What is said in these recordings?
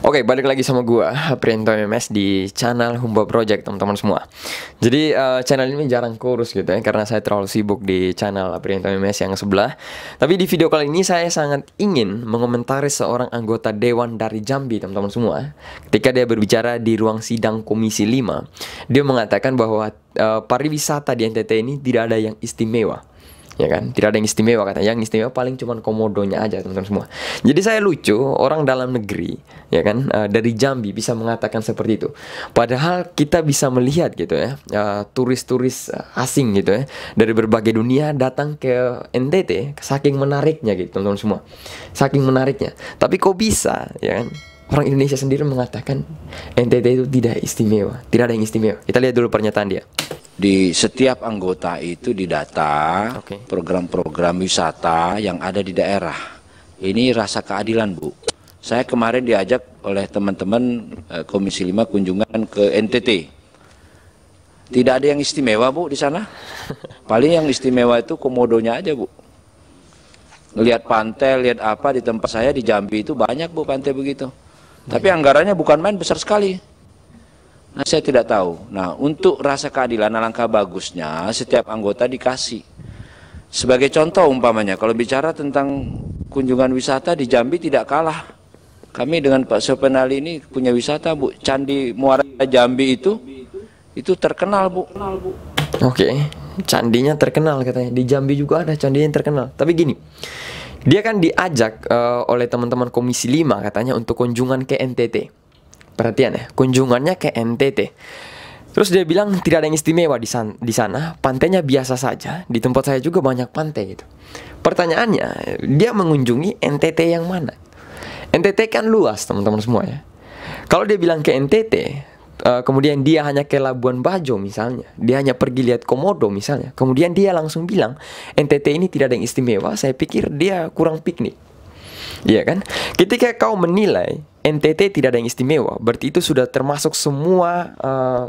Oke, balik lagi sama gua, Prianto MMS di channel Humba Project, teman-teman semua. Jadi channel ini jarang kurus gitu ya, karena saya terlalu sibuk di channel Prianto MMS yang sebelah. Tapi di video kali ini saya sangat ingin mengomentari seorang anggota dewan dari Jambi, teman-teman semua. Ketika dia berbicara di ruang sidang Komisi 5, dia mengatakan bahwa pariwisata di NTT ini tidak ada yang istimewa. Ya kan, tidak ada yang istimewa katanya. Yang istimewa paling cuman komodonya aja, teman-teman semua. Jadi saya lucu, orang dalam negeri ya kan, dari Jambi bisa mengatakan seperti itu. Padahal kita bisa melihat gitu ya, turis-turis asing gitu ya, dari berbagai dunia datang ke NTT, saking menariknya gitu, teman-teman semua. Saking menariknya. Tapi kok bisa ya kan, orang Indonesia sendiri mengatakan NTT itu tidak istimewa, tidak ada yang istimewa. Kita lihat dulu pernyataan dia. Di setiap anggota itu didata Oke. program-program wisata yang ada di daerah. Ini rasa keadilan, Bu. Saya kemarin diajak oleh teman-teman Komisi 5 kunjungan ke NTT. Tidak ada yang istimewa, Bu, di sana. Paling yang istimewa itu komodonya aja, Bu. Lihat pantai, lihat apa di tempat saya di Jambi itu banyak, Bu, pantai begitu. Tapi anggarannya bukan main, besar sekali. Nah, saya tidak tahu. Nah, untuk rasa keadilan, alangkah bagusnya setiap anggota dikasih. Sebagai contoh umpamanya, kalau bicara tentang kunjungan wisata di Jambi tidak kalah. Kami dengan Pak Sopenali ini punya wisata, Bu. Candi Muara Jambi itu terkenal, Bu. Oke, candinya terkenal katanya. Di Jambi juga ada candi yang terkenal. Tapi gini, dia kan diajak oleh teman-teman Komisi 5 katanya untuk kunjungan ke NTT. Perhatian ya, kunjungannya ke NTT. Terus dia bilang tidak ada yang istimewa di sana, pantainya biasa saja. Di tempat saya juga banyak pantai gitu. Pertanyaannya, dia mengunjungi NTT yang mana? NTT kan luas, teman-teman semua ya. Kalau dia bilang ke NTT, kemudian dia hanya ke Labuan Bajo misalnya, dia hanya pergi lihat komodo misalnya, kemudian dia langsung bilang NTT ini tidak ada yang istimewa, saya pikir dia kurang piknik. Iya kan? Ketika kau menilai NTT tidak ada yang istimewa, berarti itu sudah termasuk semua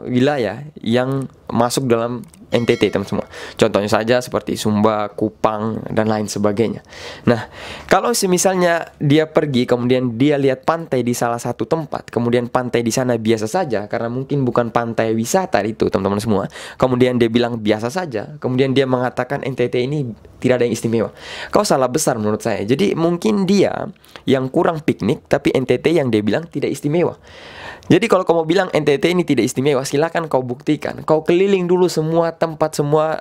wilayah yang masuk dalam NTT, teman semua. Contohnya saja seperti Sumba, Kupang, dan lain sebagainya. Nah, kalau misalnya dia pergi, kemudian dia lihat pantai di salah satu tempat, kemudian pantai di sana biasa saja, karena mungkin bukan pantai wisata itu, teman-teman semua. Kemudian dia bilang biasa saja, kemudian dia mengatakan NTT ini tidak ada yang istimewa. Kau salah besar menurut saya. Jadi mungkin dia yang kurang piknik, tapi NTT yang dia bilang tidak istimewa. Jadi kalau kau mau bilang NTT ini tidak istimewa, silakan kau buktikan. Kau keliling dulu semua tempat, semua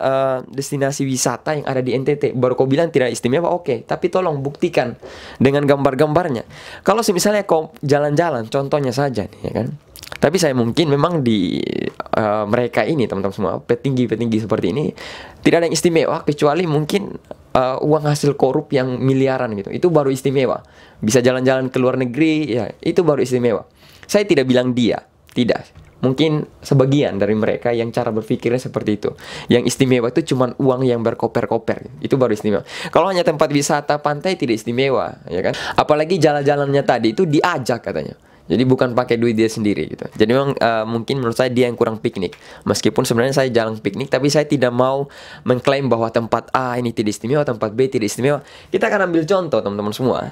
destinasi wisata yang ada di NTT. Baru kau bilang tidak istimewa, oke. Tapi tolong buktikan dengan gambar-gambarnya. Kalau misalnya kau jalan-jalan, contohnya saja nih, ya kan. Tapi saya mungkin memang di mereka ini, teman-teman semua, petinggi-petinggi seperti ini, tidak ada yang istimewa, kecuali mungkin uang hasil korup yang miliaran gitu. Itu baru istimewa. Bisa jalan-jalan ke luar negeri, ya itu baru istimewa. Saya tidak bilang dia, tidak. Mungkin sebagian dari mereka yang cara berpikirnya seperti itu. Yang istimewa itu cuma uang yang berkoper-koper. Itu baru istimewa. Kalau hanya tempat wisata pantai tidak istimewa, ya kan? Apalagi jalan-jalannya tadi itu diajak katanya. Jadi bukan pakai duit dia sendiri gitu. Jadi memang mungkin menurut saya dia yang kurang piknik. Meskipun sebenarnya saya jarang piknik, tapi saya tidak mau mengklaim bahwa tempat A ini tidak istimewa, tempat B tidak istimewa. Kita akan ambil contoh, teman-teman semua.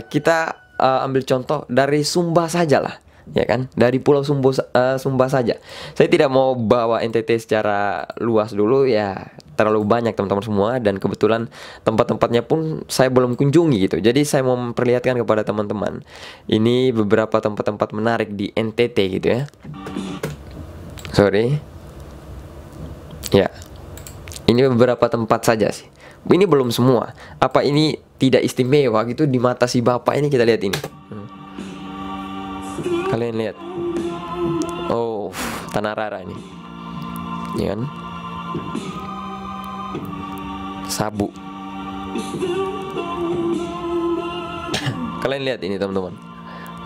Kita ambil contoh dari Sumba saja lah, ya kan, dari Pulau Sumba saja. Saya tidak mau bawa NTT secara luas dulu ya, terlalu banyak teman-teman semua, dan kebetulan tempat-tempatnya pun saya belum kunjungi gitu. Jadi saya mau memperlihatkan kepada teman-teman ini beberapa tempat-tempat menarik di NTT gitu ya. Sorry ya, ini beberapa tempat saja sih. Ini belum semua. Apa ini tidak istimewa gitu di mata si bapak ini? Kita lihat ini. Kalian lihat. Oh, Tanah Rara ini. Ya kan? Sabu. Kalian lihat ini, teman-teman.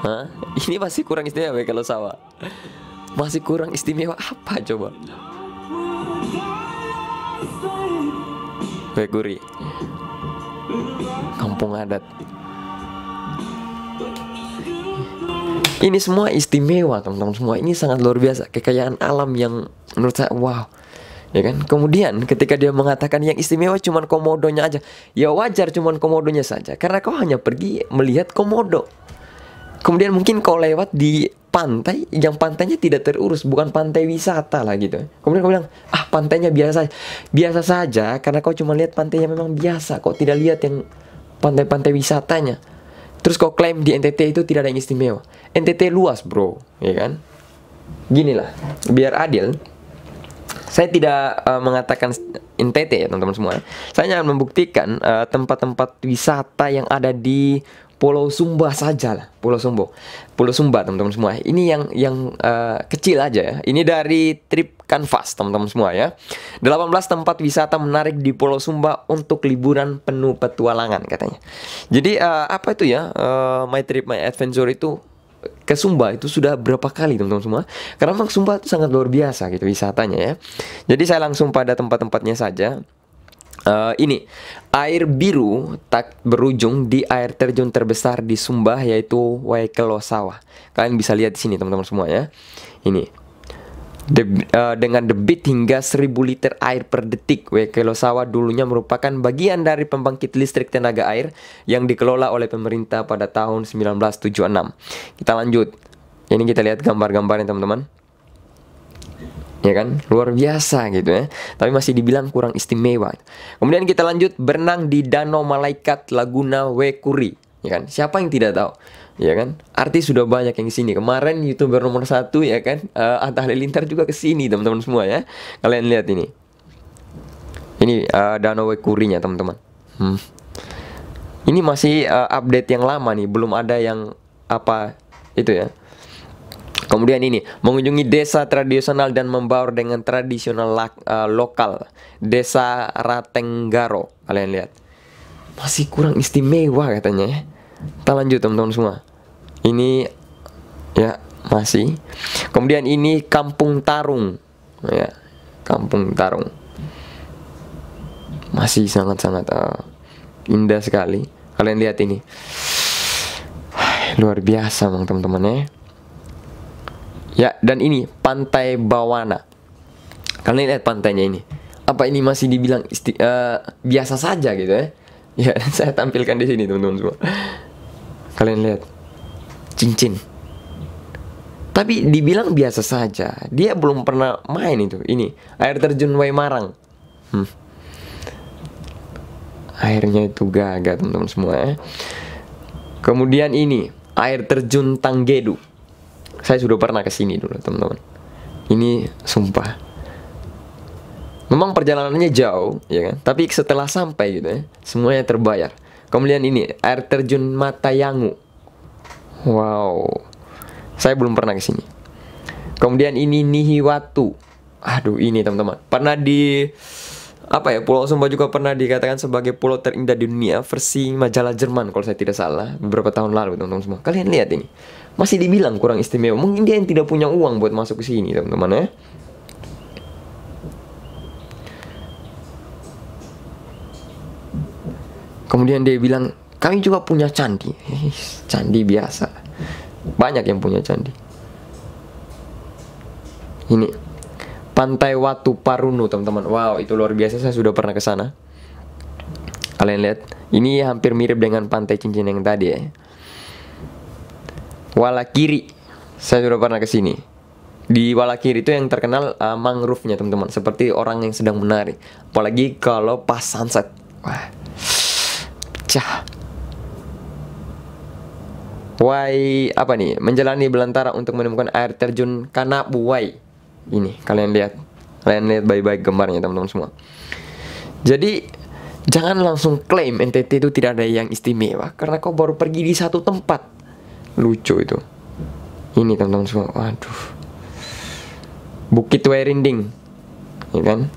Hah? Ini masih kurang istimewa ya kalau sawah. Masih kurang istimewa apa coba? Beguri. Kampung adat. Ini semua istimewa, teman-teman semua. Ini sangat luar biasa, kekayaan alam yang menurut saya wow. Ya kan? Kemudian ketika dia mengatakan yang istimewa cuman komodonya aja, ya wajar cuman komodonya saja, karena kau hanya pergi melihat komodo. Kemudian mungkin kau lewat di pantai yang pantainya tidak terurus, bukan pantai wisata lah gitu. Kemudian kau bilang, ah pantainya biasa saja, karena kau cuma lihat pantainya memang biasa, kau tidak lihat yang pantai-pantai wisatanya. Terus kau klaim di NTT itu tidak ada yang istimewa. NTT luas bro, ya kan? Gini lah, biar adil, saya tidak mengatakan NTT ya teman-teman semua. Saya hanya membuktikan tempat-tempat wisata yang ada di Pulau Sumba saja lah, Pulau Sumba teman-teman semua. Ini yang kecil aja ya. Ini dari Trip Canvas teman-teman semua ya. 18 tempat wisata menarik di Pulau Sumba untuk liburan penuh petualangan katanya. Jadi apa itu ya, My Trip My Adventure itu ke Sumba itu sudah berapa kali teman-teman semua. Karena memang Sumba itu sangat luar biasa gitu wisatanya ya. Jadi saya langsung pada tempat-tempatnya saja. Ini air biru tak berujung di air terjun terbesar di Sumba, yaitu Waikelosawa. Kalian bisa lihat di sini teman-teman semua ya. Ini dengan debit hingga 1000 liter air per detik. Waikelosawa dulunya merupakan bagian dari pembangkit listrik tenaga air yang dikelola oleh pemerintah pada tahun 1976. Kita lanjut. Ini kita lihat gambar-gambarnya teman-teman. Ya kan, luar biasa gitu ya. Tapi masih dibilang kurang istimewa. Kemudian kita lanjut, berenang di Danau Malaikat Laguna Wekuri. Ya kan, siapa yang tidak tahu? Ya kan, artis sudah banyak yang kesini. Kemarin YouTuber nomor 1 ya kan, Atta Halilintar juga kesini teman-teman semua ya. Kalian lihat ini. Ini Danau Wekurinya teman-teman. Ini masih update yang lama nih, belum ada yang apa itu ya. Kemudian ini, mengunjungi desa tradisional dan membaur dengan tradisional lokal, Desa Ratenggaro. Kalian lihat, masih kurang istimewa katanya ya. Kita lanjut teman-teman semua. Ini ya masih. Kemudian ini Kampung Tarung, ya Kampung Tarung. Masih sangat-sangat indah sekali. Kalian lihat ini, luar biasa teman-teman ya. Ya, dan ini Pantai Bawana. Kalian lihat pantainya ini. Apa ini masih dibilang biasa saja gitu ya? Ya, saya tampilkan di sini teman-teman semua. Kalian lihat. Cincin. Tapi dibilang biasa saja. Dia belum pernah main itu. Ini air terjun Waimarang. Airnya itu gagah teman-teman semua ya. Kemudian ini air terjun Tanggedu. Saya sudah pernah kesini dulu teman-teman. Ini sumpah, memang perjalanannya jauh ya kan, tapi setelah sampai gitu ya, semuanya terbayar. Kemudian ini air terjun Matayangu. Wow, saya belum pernah kesini. Kemudian ini Nihiwatu. Aduh, ini teman-teman, pernah di apa ya, Pulau Sumba juga pernah dikatakan sebagai pulau terindah di dunia versi majalah Jerman kalau saya tidak salah beberapa tahun lalu teman-teman semua. Kalian lihat ini, masih dibilang kurang istimewa. Mungkin dia yang tidak punya uang buat masuk ke sini teman-teman ya. Kemudian dia bilang kami juga punya candi. Candi biasa, banyak yang punya candi. Ini Pantai Watu Parunu teman-teman. Wow, itu luar biasa, saya sudah pernah ke sana. Kalian lihat, ini hampir mirip dengan Pantai Cincin yang tadi ya. Walakiri, saya sudah pernah ke sini. Di Walakiri itu yang terkenal mangrove-nya teman-teman, seperti orang yang sedang menari. Apalagi kalau pas sunset. Wah, pecah. Wai apa nih? Menjalani belantara untuk menemukan air terjun Kanabuwai. Ini kalian lihat baik-baik gambarnya teman-teman semua. Jadi jangan langsung klaim NTT itu tidak ada yang istimewa karena kau baru pergi di satu tempat. Lucu itu. Ini teman-teman semua. Waduh, Bukit Wairinding, ya kan?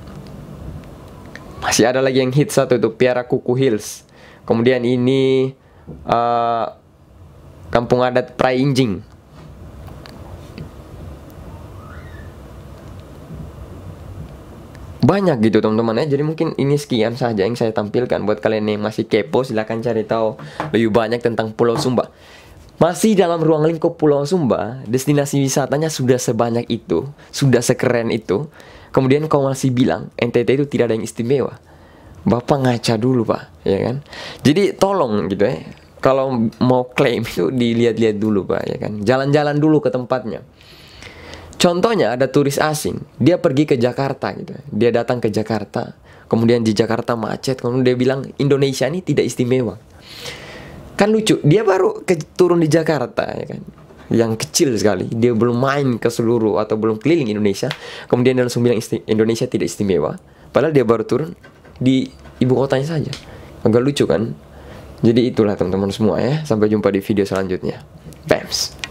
Masih ada lagi yang hit satu itu Piara Kuku Hills. Kemudian ini Kampung Adat Prainjing. Banyak gitu teman-teman ya. Jadi mungkin ini sekian saja yang saya tampilkan. Buat kalian yang masih kepo, silahkan cari tahu lebih banyak tentang Pulau Sumba. Masih dalam ruang lingkup Pulau Sumba, destinasi wisatanya sudah sebanyak itu, sudah sekeren itu. Kemudian kau masih bilang NTT itu tidak ada yang istimewa. Bapak ngaca dulu pak, ya kan? Jadi tolong gitu ya, kalau mau klaim itu dilihat-lihat dulu Pak, ya kan. Jalan-jalan dulu ke tempatnya. Contohnya ada turis asing, dia pergi ke Jakarta gitu. Dia datang ke Jakarta, kemudian di Jakarta macet, kemudian dia bilang Indonesia ini tidak istimewa. Kan lucu, dia baru turun di Jakarta, ya kan, yang kecil sekali, dia belum main ke seluruh atau belum keliling Indonesia, kemudian dia langsung bilang Indonesia tidak istimewa, padahal dia baru turun di ibu kotanya saja. Agak lucu kan? Jadi itulah teman-teman semua ya. Sampai jumpa di video selanjutnya. Bams.